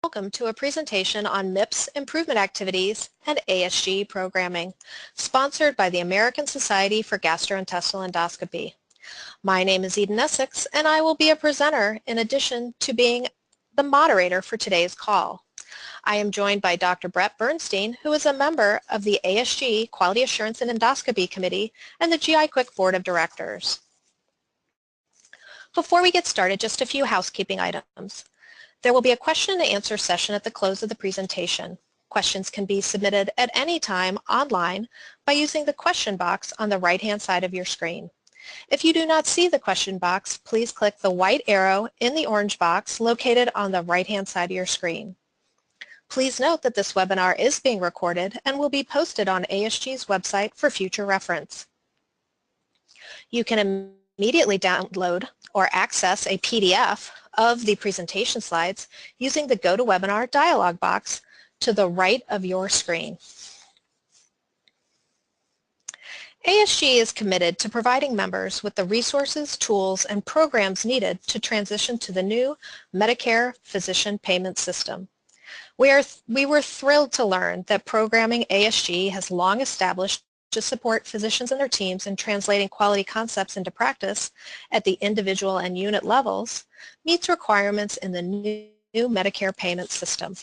Welcome to a presentation on MIPS improvement activities and ASGE programming, sponsored by the American Society for Gastrointestinal Endoscopy. My name is Eden Essex, and I will be a presenter in addition to being the moderator for today's call. I am joined by Dr. Brett Bernstein, who is a member of the ASGE Quality Assurance and Endoscopy Committee and the GI Quick Board of Directors. Before we get started, just a few housekeeping items. There will be a question and answer session at the close of the presentation. Questions can be submitted at any time online by using the question box on the right-hand side of your screen. If you do not see the question box, please click the white arrow in the orange box located on the right-hand side of your screen. Please note that this webinar is being recorded and will be posted on ASGE's website for future reference. You can immediately download or access a PDF of the presentation slides using the GoToWebinar dialog box to the right of your screen. ASGE is committed to providing members with the resources, tools, and programs needed to transition to the new Medicare physician payment system. We were thrilled to learn that programming ASGE has long established to support physicians and their teams in translating quality concepts into practice at the individual and unit levels meets requirements in the new Medicare payment system.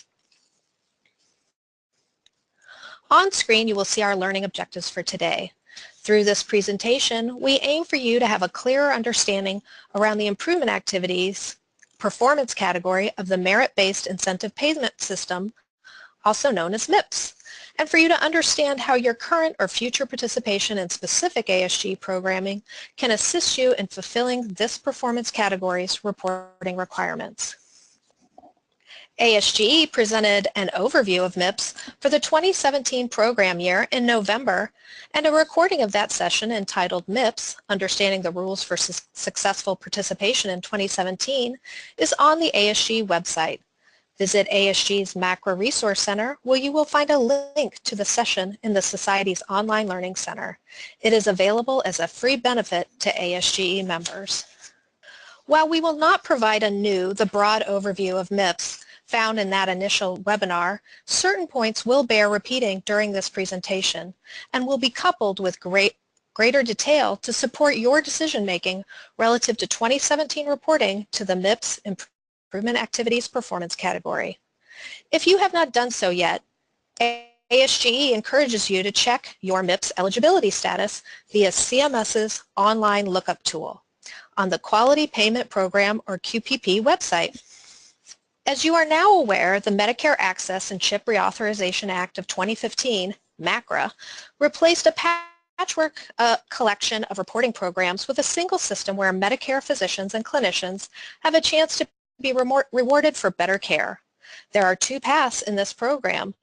On screen, you will see our learning objectives for today. Through this presentation, we aim for you to have a clearer understanding around the improvement activities performance category of the merit-based incentive payment system, also known as MIPS, and for you to understand how your current or future participation in specific ASGE programming can assist you in fulfilling this performance category's reporting requirements. ASGE presented an overview of MIPS for the 2017 program year in November, and a recording of that session entitled MIPS, Understanding the Rules for Successful Participation in 2017, is on the ASGE website. Visit ASGE's Macro Resource Center, where you will find a link to the session in the Society's Online Learning Center. It is available as a free benefit to ASGE members. While we will not provide the broad overview of MIPS found in that initial webinar, certain points will bear repeating during this presentation and will be coupled with greater detail to support your decision-making relative to 2017 reporting to the MIPS Improvement Activities Performance category. If you have not done so yet, ASGE encourages you to check your MIPS eligibility status via CMS's online lookup tool on the Quality Payment Program or QPP website. As you are now aware, the Medicare Access and CHIP Reauthorization Act of 2015, MACRA, replaced a patchwork collection of reporting programs with a single system where Medicare physicians and clinicians have a chance to be rewarded for better care. There are two paths in this program,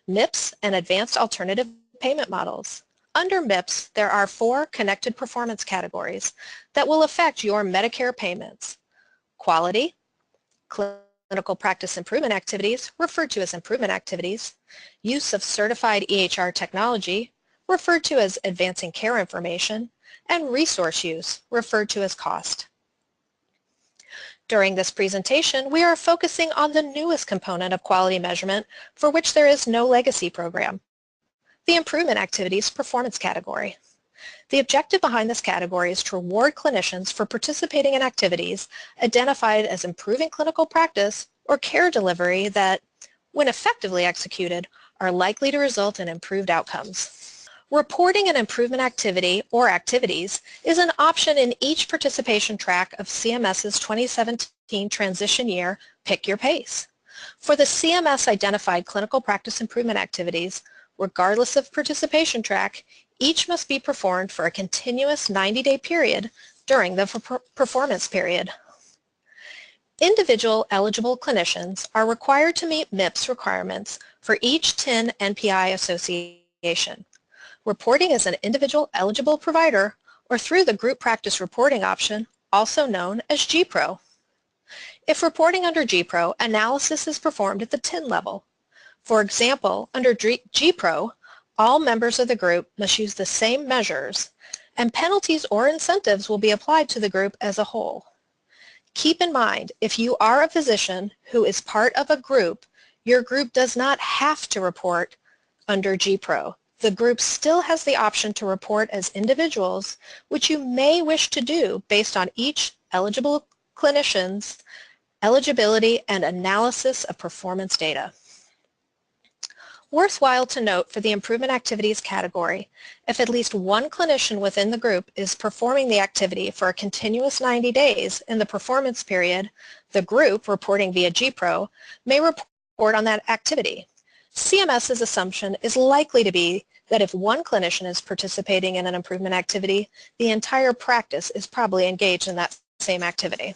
MIPS and Advanced Alternative Payment Models. Under MIPS, there are 4 connected performance categories that will affect your Medicare payments: quality, clinical practice improvement activities, referred to as improvement activities, use of certified EHR technology, referred to as advancing care information, and resource use, referred to as cost. During this presentation, we are focusing on the newest component of quality measurement for which there is no legacy program, the improvement activities performance category. The objective behind this category is to reward clinicians for participating in activities identified as improving clinical practice or care delivery that, when effectively executed, are likely to result in improved outcomes. Reporting an improvement activity or activities is an option in each participation track of CMS's 2017 transition year, Pick Your Pace. For the CMS identified clinical practice improvement activities, regardless of participation track, each must be performed for a continuous 90-day period during the performance period. Individual eligible clinicians are required to meet MIPS requirements for each TIN NPI association. Reporting as an individual eligible provider or through the group practice reporting option, also known as GPRO. If reporting under GPRO, analysis is performed at the TIN level. For example, under GPRO, all members of the group must use the same measures, and penalties or incentives will be applied to the group as a whole. Keep in mind, if you are a physician who is part of a group, Your group does not have to report under GPRO. The group still has the option to report as individuals, which you may wish to do based on each eligible clinician's eligibility and analysis of performance data. Worthwhile to note for the improvement activities category, if at least one clinician within the group is performing the activity for a continuous 90 days in the performance period, the group reporting via GPRO may report on that activity. CMS's assumption is likely to be that if one clinician is participating in an improvement activity, the entire practice is probably engaged in that same activity.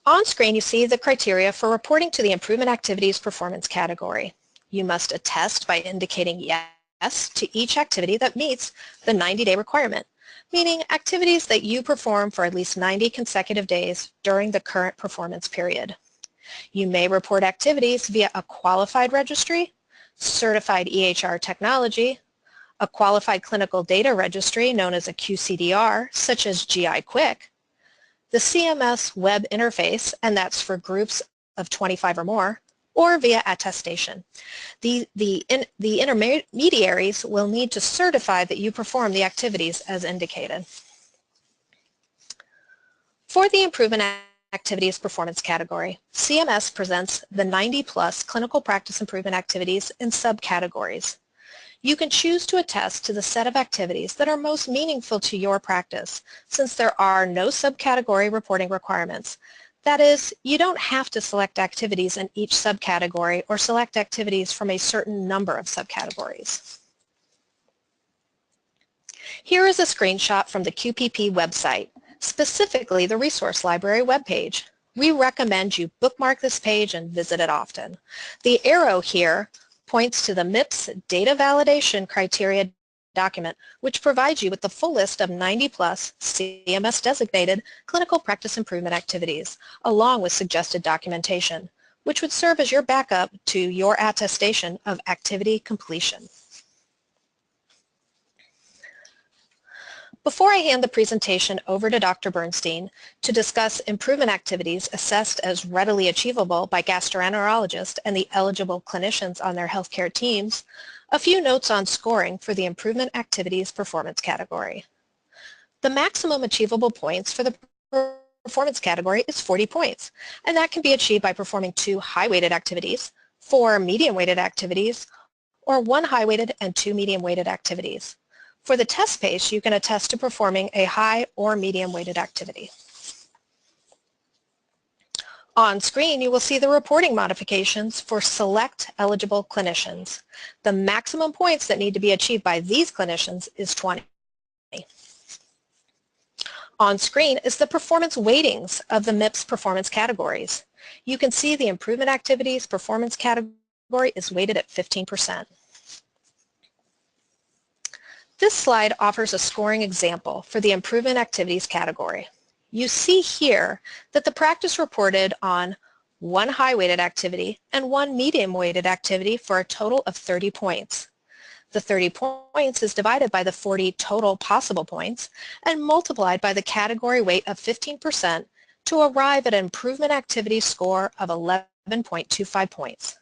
On screen, you see the criteria for reporting to the improvement activities performance category. You must attest by indicating yes to each activity that meets the 90-day requirement, meaning activities that you perform for at least 90 consecutive days during the current performance period. You may report activities via a qualified registry, certified EHR technology, a qualified clinical data registry known as a QCDR, such as GI Quick, the CMS web interface, and that's for groups of 25 or more, or via attestation. The intermediaries will need to certify that you perform the activities as indicated. For the improvement activities performance category, CMS presents the 90+ clinical practice improvement activities in subcategories. You can choose to attest to the set of activities that are most meaningful to your practice, since there are no subcategory reporting requirements. That is, you don't have to select activities in each subcategory or select activities from a certain number of subcategories. Here is a screenshot from the QPP website, specifically the Resource Library webpage. We recommend you bookmark this page and visit it often. The arrow here points to the MIPS Data Validation Criteria document, which provides you with the full list of 90+ CMS-designated clinical practice improvement activities, along with suggested documentation, which would serve as your backup to your attestation of activity completion. Before I hand the presentation over to Dr. Bernstein to discuss improvement activities assessed as readily achievable by gastroenterologists and the eligible clinicians on their healthcare teams, a few notes on scoring for the improvement activities performance category. The maximum achievable points for the performance category is 40 points, and that can be achieved by performing 2 high-weighted activities, 4 medium-weighted activities, or 1 high-weighted and 2 medium-weighted activities. For the test pace, you can attest to performing a high or medium-weighted activity. On screen, you will see the reporting modifications for select eligible clinicians. The maximum points that need to be achieved by these clinicians is 20. On screen is the performance weightings of the MIPS performance categories. You can see the improvement activities performance category is weighted at 15%. This slide offers a scoring example for the improvement activities category. You see here that the practice reported on 1 high-weighted activity and 1 medium-weighted activity for a total of 30 points. The 30 points is divided by the 40 total possible points and multiplied by the category weight of 15% to arrive at an improvement activity score of 11.25 points.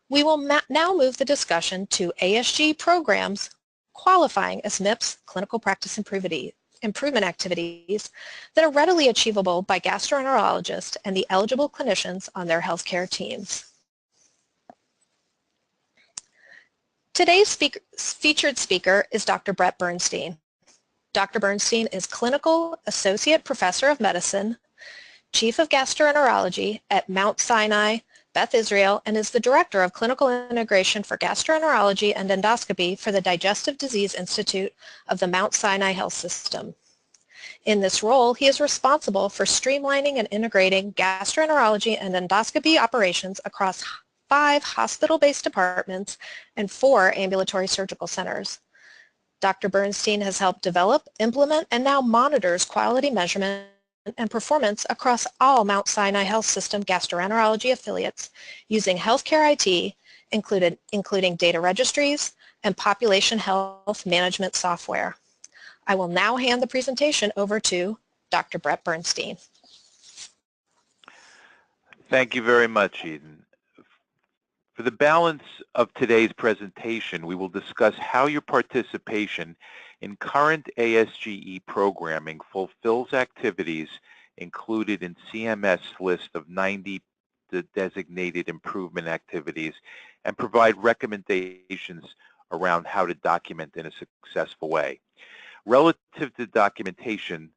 We will now move the discussion to ASGE programs qualifying as MIPS clinical practice improvement activities that are readily achievable by gastroenterologists and the eligible clinicians on their healthcare teams. Today's featured speaker is Dr. Brett Bernstein. Dr. Bernstein is Clinical Associate Professor of Medicine, Chief of Gastroenterology at Mount Sinai Beth Israel, and is the Director of Clinical Integration for Gastroenterology and Endoscopy for the Digestive Disease Institute of the Mount Sinai Health System. In this role, he is responsible for streamlining and integrating gastroenterology and endoscopy operations across 5 hospital-based departments and 4 ambulatory surgical centers. Dr. Bernstein has helped develop, implement, and now monitors quality measurement and performance across all Mount Sinai Health System gastroenterology affiliates using healthcare IT, including data registries and population health management software. I will now hand the presentation over to Dr. Brett Bernstein. Thank you very much, Eden. For the balance of today's presentation, we will discuss how your participation in current ASGE programming fulfills activities included in CMS list of 90 designated improvement activities and provide recommendations around how to document in a successful way. Relative to documentation,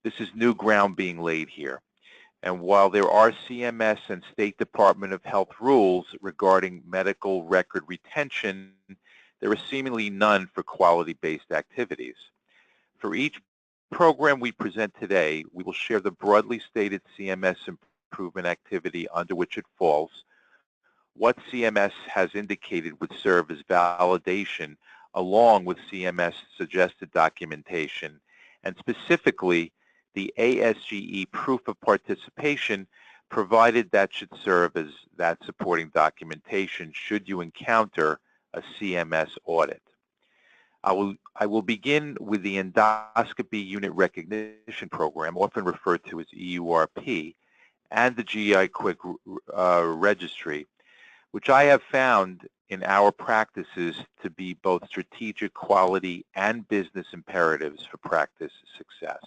this is new ground being laid here. And while there are CMS and State Department of Health rules regarding medical record retention, there are seemingly none for quality-based activities. For each program we present today, we will share the broadly stated CMS improvement activity under which it falls, what CMS has indicated would serve as validation along with CMS suggested documentation, and specifically the ASGE proof of participation, provided that should serve as that supporting documentation should you encounter a CMS audit. I will begin with the Endoscopy Unit Recognition Program, often referred to as EURP, and the GI Quick Registry, which I have found in our practices to be both strategic quality and business imperatives for practice success.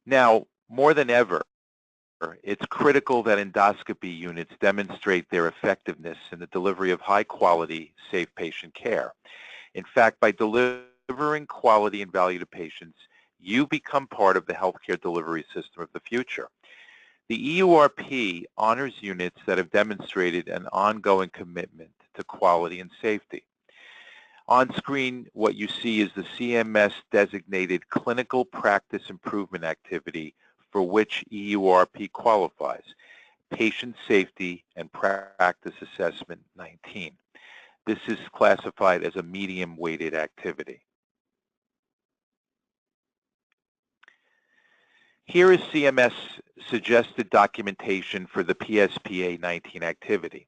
Now, more than ever, it's critical that endoscopy units demonstrate their effectiveness in the delivery of high-quality, safe patient care. In fact, by delivering quality and value to patients, you become part of the healthcare delivery system of the future. The EURP honors units that have demonstrated an ongoing commitment to quality and safety. On screen, what you see is the CMS-designated clinical practice improvement activity for which EURP qualifies, Patient Safety and Practice Assessment 19. This is classified as a medium-weighted activity. Here is CMS suggested documentation for the PSPA 19 activity.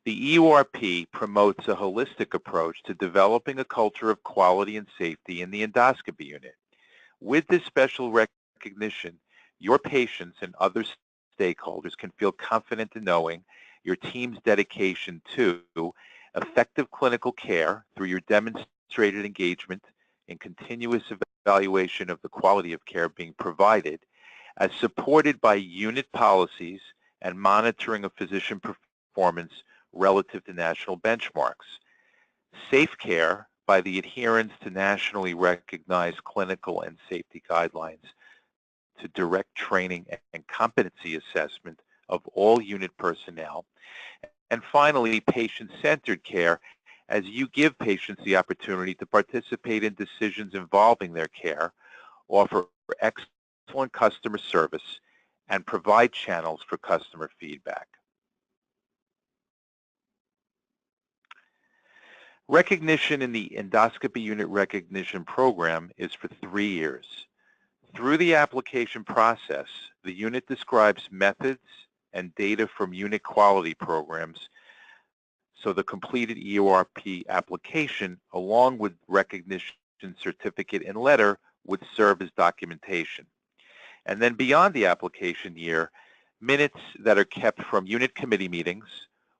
The EURP promotes a holistic approach to developing a culture of quality and safety in the endoscopy unit. With this special recognition, your patients and other stakeholders can feel confident in knowing your team's dedication to effective clinical care through your demonstrated engagement in continuous evaluation of the quality of care being provided, as supported by unit policies and monitoring of physician performance relative to national benchmarks. Safe care by the adherence to nationally recognized clinical and safety guidelines to direct training and competency assessment of all unit personnel. And finally, patient-centered care as you give patients the opportunity to participate in decisions involving their care, offer excellent customer service, and provide channels for customer feedback. Recognition in the Endoscopy Unit Recognition Program is for 3 years. Through the application process, the unit describes methods and data from unit quality programs, so the completed EURP application, along with recognition certificate and letter, would serve as documentation. And then beyond the application year, minutes that are kept from unit committee meetings,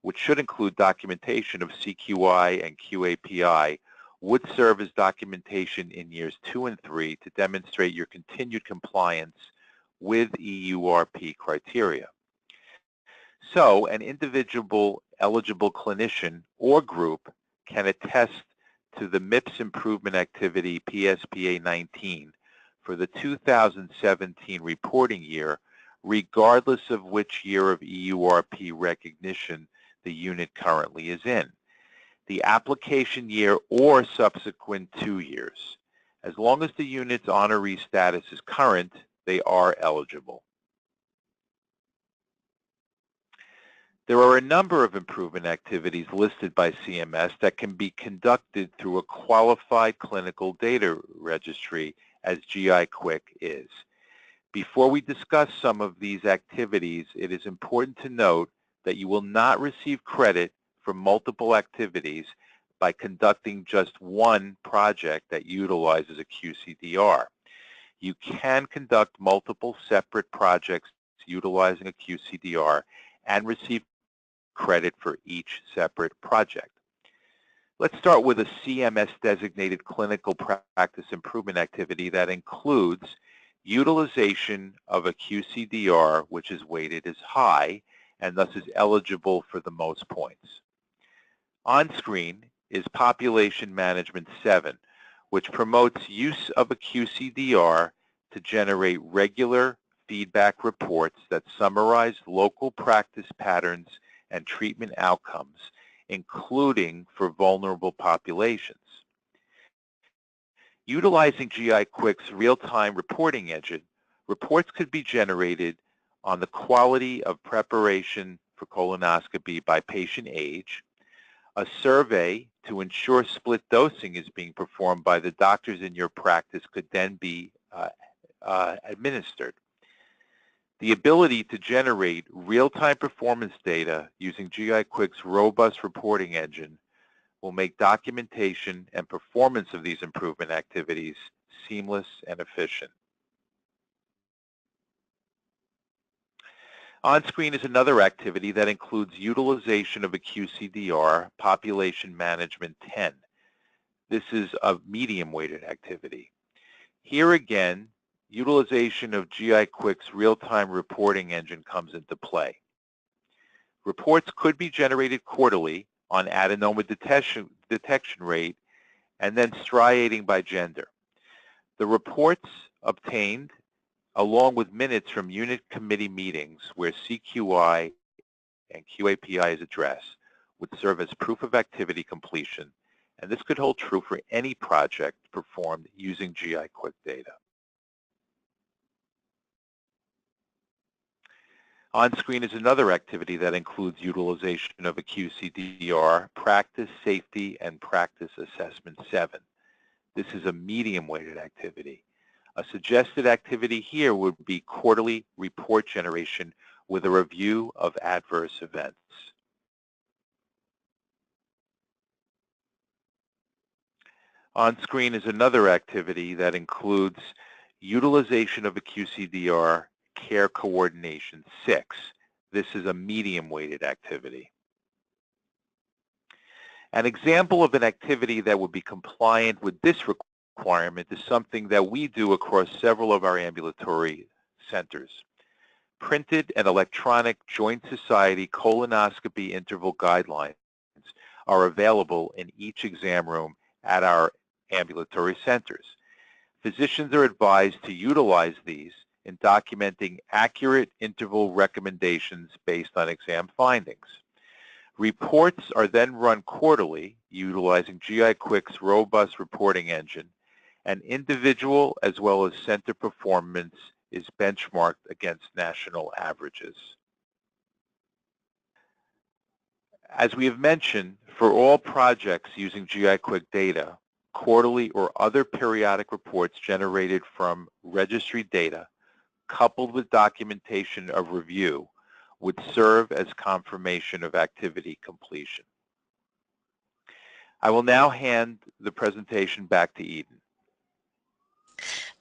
which should include documentation of CQI and QAPI, would serve as documentation in years 2 and 3 to demonstrate your continued compliance with EURP criteria. So an individual eligible clinician or group can attest to the MIPS improvement activity PSPA 19 for the 2017 reporting year, regardless of which year of EURP recognition the unit currently is in, the application year or subsequent 2 years. As long as the unit's honoree status is current, they are eligible. There are a number of improvement activities listed by CMS that can be conducted through a qualified clinical data registry, as GI Quick is. Before we discuss some of these activities, it is important to note that you will not receive credit for multiple activities by conducting just one project that utilizes a QCDR. You can conduct multiple separate projects utilizing a QCDR and receive credit for each separate project. Let's start with a CMS-designated clinical practice improvement activity that includes utilization of a QCDR, which is weighted as high and thus is eligible for the most points. On screen is Population Management 7, which promotes use of a QCDR to generate regular feedback reports that summarize local practice patterns and treatment outcomes, including for vulnerable populations. Utilizing GI Quick's real-time reporting engine, reports could be generated on the quality of preparation for colonoscopy by patient age. A survey to ensure split dosing is being performed by the doctors in your practice could then be administered. The ability to generate real-time performance data using GI Quick's robust reporting engine will make documentation and performance of these improvement activities seamless and efficient. On screen is another activity that includes utilization of a QCDR, Population Management 10. This is a medium-weighted activity. Here again, utilization of GI Quick's real-time reporting engine comes into play. Reports could be generated quarterly on adenoma detection rate and then striating by gender. The reports obtained along with minutes from unit committee meetings where CQI and QAPI is addressed, would serve as proof of activity completion, and this could hold true for any project performed using GI Quick data. On screen is another activity that includes utilization of a QCDR, Practice Safety and Practice Assessment 7. This is a medium-weighted activity. A suggested activity here would be quarterly report generation with a review of adverse events. On screen is another activity that includes utilization of a QCDR, Care Coordination 6. This is a medium-weighted activity. An example of an activity that would be compliant with this requirement is something that we do across several of our ambulatory centers. Printed and electronic Joint Society colonoscopy interval guidelines are available in each exam room at our ambulatory centers. Physicians are advised to utilize these in documenting accurate interval recommendations based on exam findings. Reports are then run quarterly utilizing GI Quick's robust reporting engine, and individual as well as center performance is benchmarked against national averages. As we have mentioned, for all projects using GI Quick data, quarterly or other periodic reports generated from registry data, coupled with documentation of review, would serve as confirmation of activity completion. I will now hand the presentation back to Eden.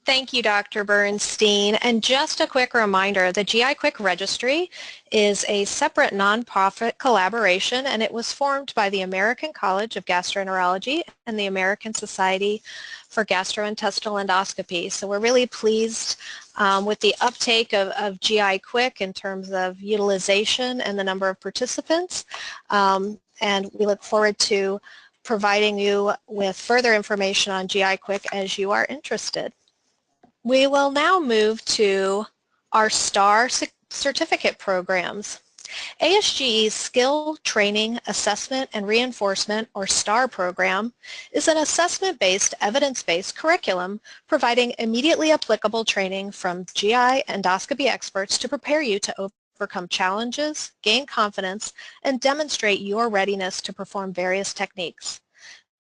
Thank you, Dr. Bernstein. And just a quick reminder, the GI Quick Registry is a separate nonprofit collaboration, and it was formed by the American College of Gastroenterology and the American Society for Gastrointestinal Endoscopy. So we're really pleased with the uptake of GI Quick in terms of utilization and the number of participants. And we look forward to providing you with further information on GI Quick as you are interested. We will now move to our STAR certificate programs. ASGE's Skill Training, Assessment, and Reinforcement, or STAR program, is an assessment-based, evidence-based curriculum providing immediately applicable training from GI endoscopy experts to prepare you to overcome challenges, gain confidence, and demonstrate your readiness to perform various techniques.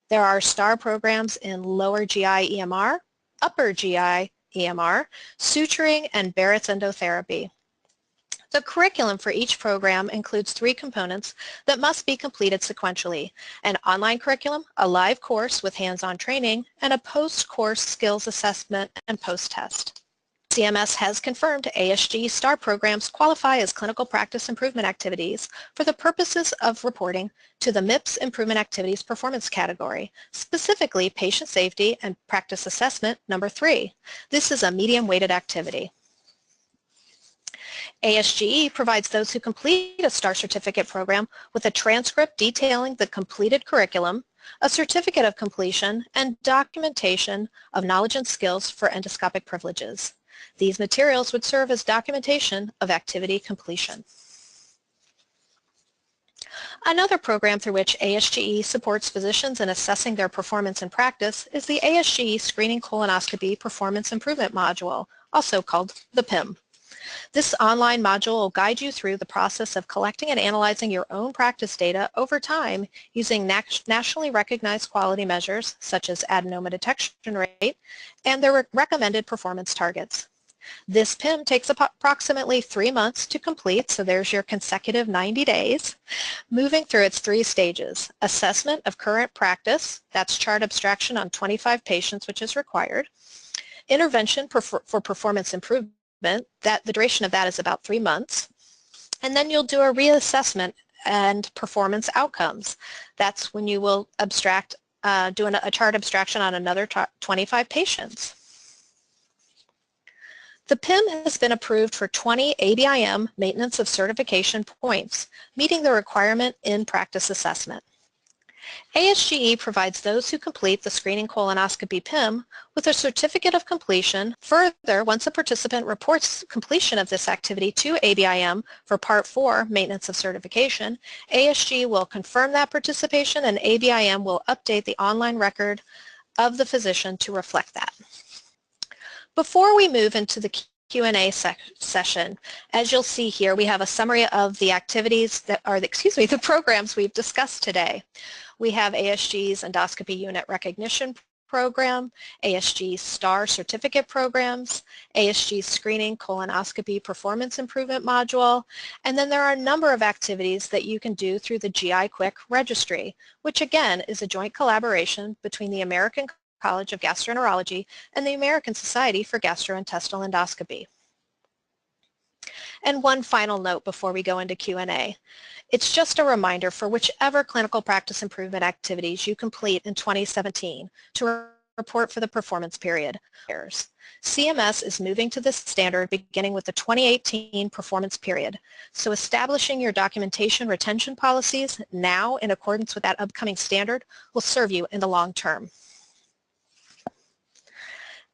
There are STAR programs in lower GI EMR, upper GI EMR, suturing, and Barrett's endotherapy. The curriculum for each program includes 3 components that must be completed sequentially: an online curriculum, a live course with hands-on training, and a post-course skills assessment and post-test. CMS has confirmed ASGE STAR programs qualify as clinical practice improvement activities for the purposes of reporting to the MIPS Improvement Activities Performance category, specifically Patient Safety and Practice Assessment number 3. This is a medium-weighted activity. ASGE provides those who complete a STAR certificate program with a transcript detailing the completed curriculum, a certificate of completion, and documentation of knowledge and skills for endoscopic privileges. These materials would serve as documentation of activity completion. Another program through which ASGE supports physicians in assessing their performance in practice is the ASGE Screening Colonoscopy Performance Improvement Module, also called the PIM. This online module will guide you through the process of collecting and analyzing your own practice data over time using nationally recognized quality measures such as adenoma detection rate and their recommended performance targets. This PIM takes approximately 3 months to complete, so there's your consecutive 90 days, moving through its 3 stages: assessment of current practice, that's chart abstraction on 25 patients, which is required; intervention for performance improvement, that the duration of that is about 3 months, and then you'll do a reassessment and performance outcomes. That's when you will abstract, do a chart abstraction on another 25 patients. The PIM has been approved for 20 ABIM maintenance of certification points, meeting the requirement in practice assessment. ASGE provides those who complete the screening colonoscopy PIM with a certificate of completion. Further, once a participant reports completion of this activity to ABIM for Part 4, maintenance of certification, ASGE will confirm that participation and ABIM will update the online record of the physician to reflect that. Before we move into the Q&A session, as you'll see here, we have a summary of the activities that are, the programs we've discussed today. We have ASGE's Endoscopy Unit Recognition Program, ASGE's STAR Certificate Programs, ASGE's Screening Colonoscopy Performance Improvement Module, and then there are a number of activities that you can do through the GI Quick Registry, which again is a joint collaboration between the American College of Gastroenterology and the American Society for Gastrointestinal Endoscopy. And one final note before we go into Q&A. It's just a reminder for whichever clinical practice improvement activities you complete in 2017 to report for the performance period. CMS is moving to this standard beginning with the 2018 performance period. So establishing your documentation retention policies now in accordance with that upcoming standard will serve you in the long term.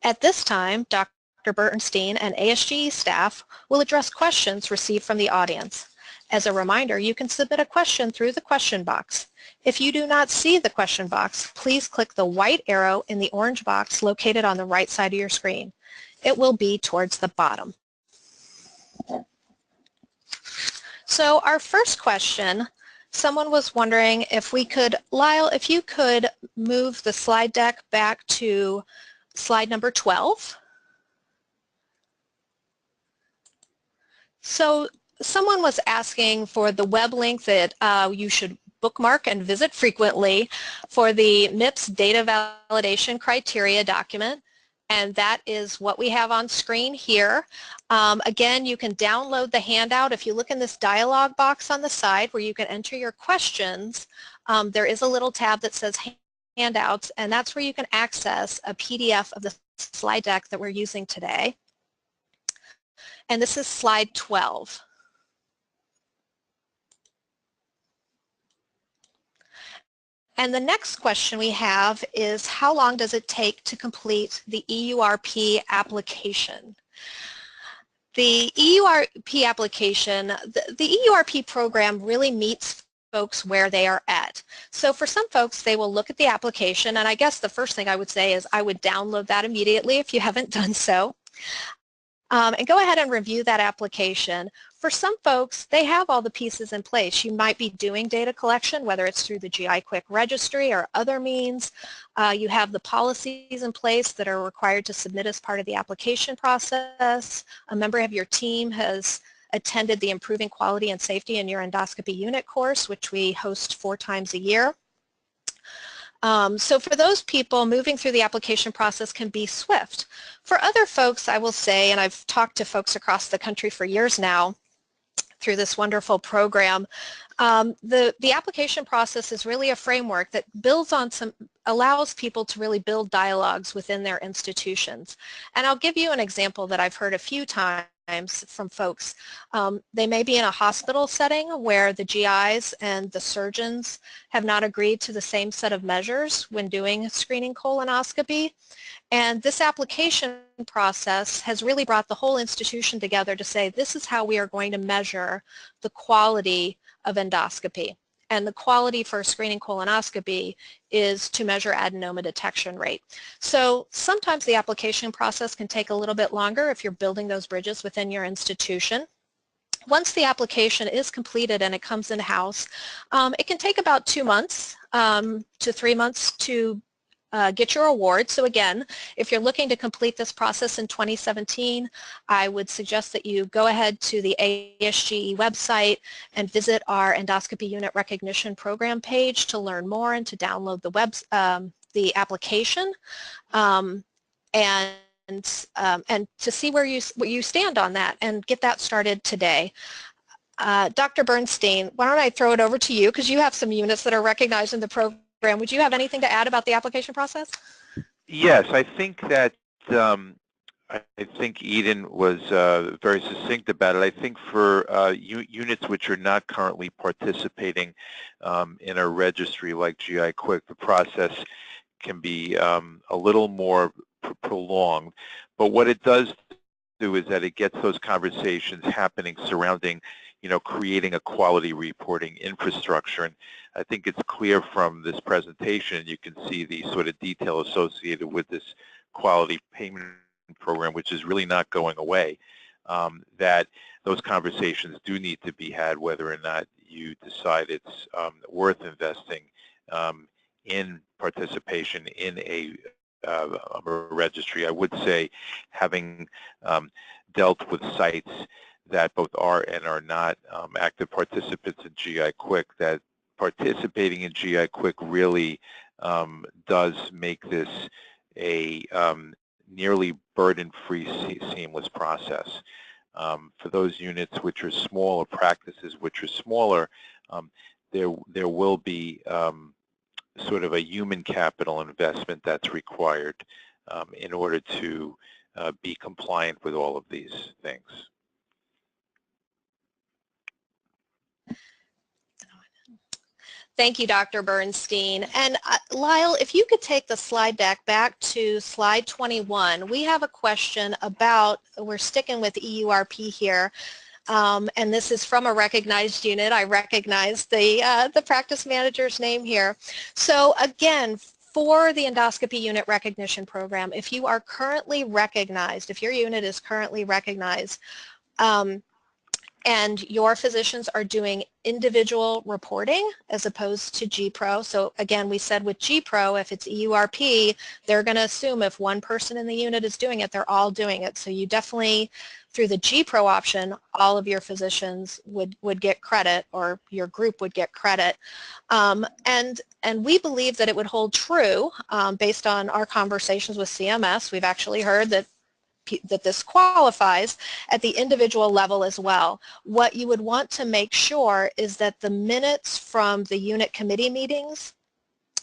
At this time, Dr. Bertenstein and ASGE staff will address questions received from the audience. As a reminder, you can submit a question through the question box. If you do not see the question box, please click the white arrow in the orange box located on the right side of your screen. It will be towards the bottom. So our first question, someone was wondering if we could, Lyle, if you could move the slide deck back to slide number 12. So someone was asking for the web link that you should bookmark and visit frequently for the MIPS data validation criteria document, and that is what we have on screen here. Again, you can download the handout. If you look in this dialog box on the side where you can enter your questions, there is a little tab that says handouts, and that's where you can access a PDF of the slide deck that we're using today. And this is slide 12. And the next question we have is, how long does it take to complete the EURP application? The EURP application, the EURP program really meets folks where they are at. So for some folks, they will look at the application, and I guess the first thing I would say is I would download that immediately if you haven't done so. And go ahead and review that application. For some folks, they have all the pieces in place. You might be doing data collection, whether it's through the GI Quick Registry or other means. You have the policies in place that are required to submit as part of the application process. A member of your team has attended the Improving Quality and Safety in Your Endoscopy Unit course, which we host 4 times a year. So for those people, moving through the application process can be swift. For other folks, I will say, and I've talked to folks across the country for years now through this wonderful program, the application process is really a framework that builds on allows people to really build dialogues within their institutions. And I'll give you an example that I've heard a few times from folks. They may be in a hospital setting where the GIs and the surgeons have not agreed to the same set of measures when doing screening colonoscopy. And this application process has really brought the whole institution together to say, this is how we are going to measure the quality of endoscopy. And the quality for screening colonoscopy is to measure adenoma detection rate. So sometimes the application process can take a little bit longer if you're building those bridges within your institution. Once the application is completed and it comes in-house, it can take about 2 months to 3 months to get your award. So again, if you're looking to complete this process in 2017, I would suggest that you go ahead to the ASGE website and visit our Endoscopy Unit Recognition Program page to learn more and to download the application and to see where you stand on that and get that started today. Dr. Bernstein, why don't I throw it over to you, because you have some units that are recognized in the program. Would you have anything to add about the application process? Yes, I think that I think Eden was very succinct about it. I think for units which are not currently participating in a registry like GI Quick, the process can be a little more prolonged. But what it does do is that it gets those conversations happening surrounding, creating a quality reporting infrastructure. And I think it's clear from this presentation, you can see the sort of detail associated with this quality payment program, which is really not going away, that those conversations do need to be had whether or not you decide it's worth investing in participation in a registry. I would say, having dealt with sites that both are and are not active participants in GI Quick, that participating in GI Quick really does make this a nearly burden-free, seamless process. For those units which are small, or practices which are smaller, there will be sort of a human capital investment that's required in order to be compliant with all of these things. Thank you, Dr. Bernstein. And Lyle, if you could take the slide deck back to slide 21, we have a question about, we're sticking with EURP here, and this is from a recognized unit. I recognize the practice manager's name here. So again, for the endoscopy unit recognition program, if you are currently recognized, if your unit is currently recognized, and your physicians are doing individual reporting as opposed to GPRO. So again, we said with GPRO, if it's EURP, they're going to assume if one person in the unit is doing it, they're all doing it. So you definitely, through the GPRO option, all of your physicians would get credit, or your group would get credit. And we believe that it would hold true based on our conversations with CMS. We've actually heard that this qualifies at the individual level as well. What you would want to make sure is that the minutes from the unit committee meetings,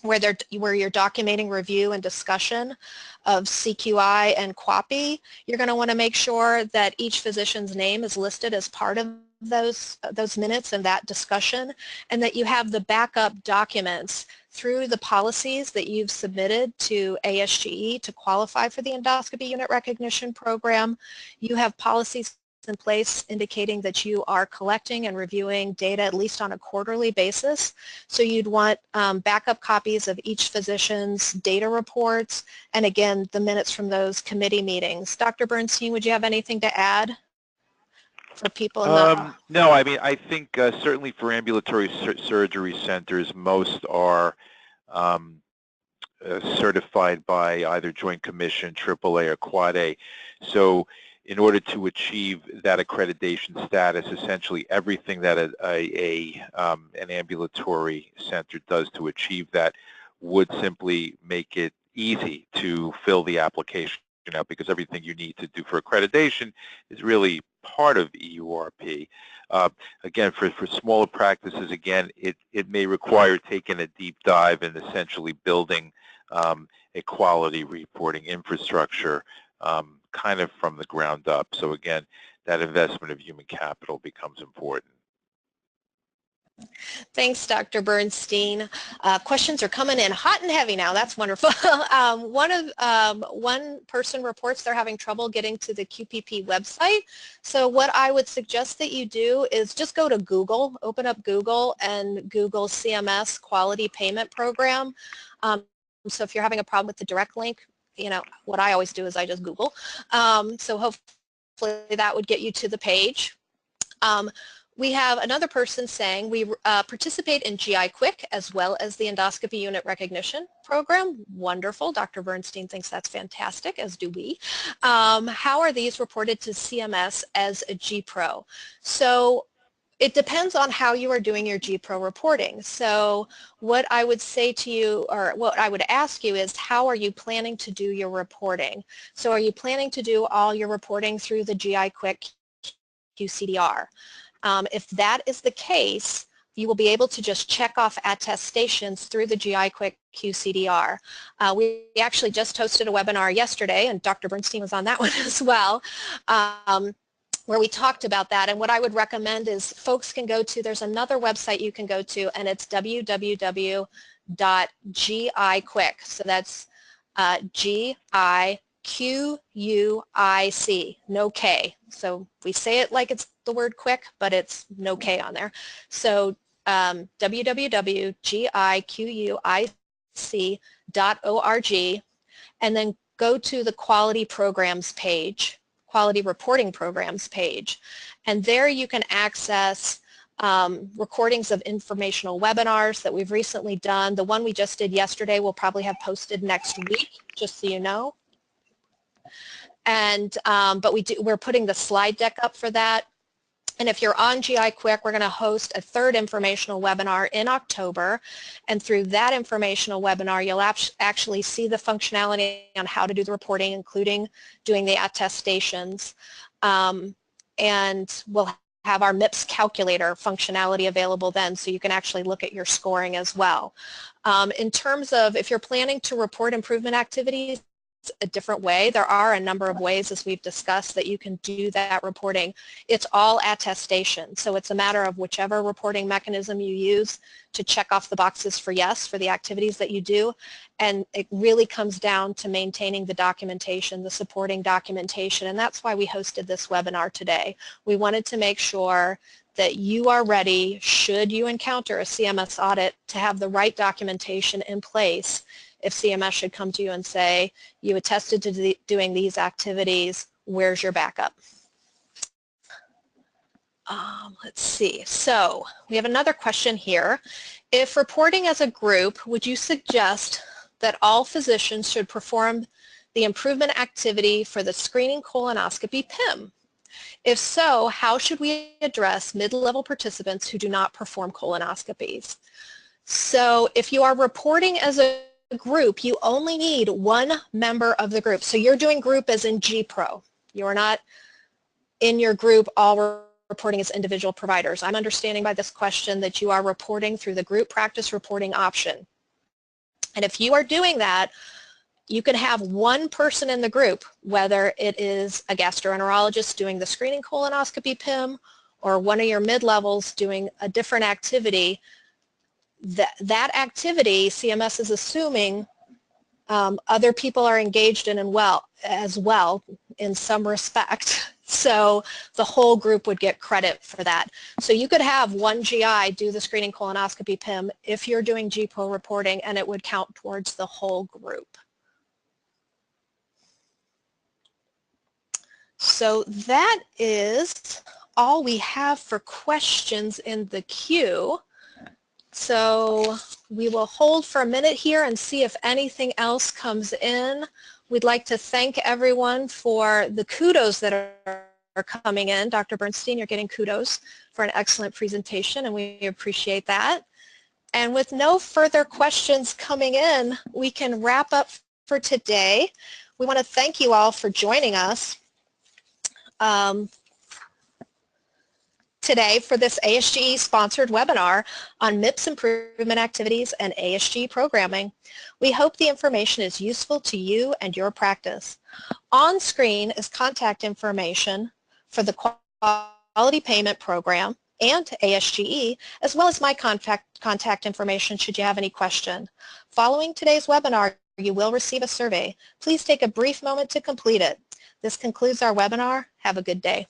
where you're documenting review and discussion of CQI and QAPI, you're going to want to make sure that each physician's name is listed as part of those minutes and that discussion, and that you have the backup documents through the policies that you've submitted to ASGE to qualify for the endoscopy unit recognition program. You have policies in place indicating that you are collecting and reviewing data at least on a quarterly basis. So you'd want backup copies of each physician's data reports, and again, the minutes from those committee meetings. Dr. Bernstein, would you have anything to add for people in the... No, I mean, I think certainly for ambulatory surgery centers, most are certified by either Joint Commission, AAA, or Quad A. So in order to achieve that accreditation status, essentially everything that an ambulatory center does to achieve that would simply make it easy to fill the application out, because everything you need to do for accreditation is really part of EURP. Again, for smaller practices, again, it may require taking a deep dive and essentially building a quality reporting infrastructure kind of from the ground up. So again, that investment of human capital becomes important. Thanks, Dr. Bernstein. Questions are coming in hot and heavy now. That's wonderful. One person reports they're having trouble getting to the QPP website. So what I would suggest that you do is just go to Google, open up Google and Google CMS Quality Payment Program. So if you're having a problem with the direct link, you know, what I always do is I just Google. So hopefully that would get you to the page. We have another person saying we participate in GI Quick as well as the endoscopy unit recognition program. Wonderful. Dr. Bernstein thinks that's fantastic, as do we. How are these reported to CMS as a GPro? So it depends on how you are doing your GPro reporting. So what I would say to you, or what I would ask you, is how are you planning to do your reporting? So are you planning to do all your reporting through the GI Quick QCDR? If that is the case, you will be able to just check off attestations through the GI Quick QCDR. We actually just hosted a webinar yesterday, and Dr. Bernstein was on that one as well, where we talked about that. And what I would recommend is folks can go to, there's another website you can go to, and it's www.giquick. So that's G-I-Q-U-I-C, no K. So we say it like it's the word quick, but it's no K on there. So www.giquic.org, and then go to the quality programs page, quality reporting programs page, and there you can access recordings of informational webinars that we've recently done. The one we just did yesterday we'll probably have posted next week, just so you know. And but we're putting the slide deck up for that. And if you're on GI Quick, we're going to host a third informational webinar in October. And through that informational webinar, you'll actually see the functionality on how to do the reporting, including doing the attestations. And we'll have our MIPS calculator functionality available then, so you can actually look at your scoring as well. In terms of if you're planning to report improvement activities a different way, there are a number of ways, as we've discussed, that you can do that reporting. It's all attestation, so it's a matter of whichever reporting mechanism you use to check off the boxes for yes for the activities that you do, and it really comes down to maintaining the documentation, the supporting documentation, and that's why we hosted this webinar today. We wanted to make sure that you are ready, should you encounter a CMS audit, to have the right documentation in place if CMS should come to you and say, you attested to doing these activities, where's your backup? Let's see. So we have another question here. If reporting as a group, would you suggest that all physicians should perform the improvement activity for the screening colonoscopy PIM? If so, how should we address mid-level participants who do not perform colonoscopies? So if you are reporting as a group, you only need one member of the group. So you're doing group as in GPro. You are not in your group all reporting as individual providers. I'm understanding by this question that you are reporting through the group practice reporting option. And if you are doing that, you can have one person in the group, whether it is a gastroenterologist doing the screening colonoscopy PIM or one of your mid-levels doing a different activity. That activity, CMS is assuming other people are engaged in as well in some respect. So the whole group would get credit for that. So you could have one GI do the screening colonoscopy PIM if you're doing GPO reporting, and it would count towards the whole group. So that is all we have for questions in the queue. So we will hold for a minute here and see if anything else comes in We'd like to thank everyone for the kudos that are coming in. Dr. Bernstein, you're getting kudos for an excellent presentation, and we appreciate that. And with no further questions coming in, we can wrap up for today. We want to thank you all for joining us today for this ASGE sponsored webinar on MIPS improvement activities and ASGE programming. We hope the information is useful to you and your practice. On screen is contact information for the Quality Payment Program and ASGE, as well as my contact information should you have any question. Following today's webinar, you will receive a survey. Please take a brief moment to complete it. This concludes our webinar. Have a good day.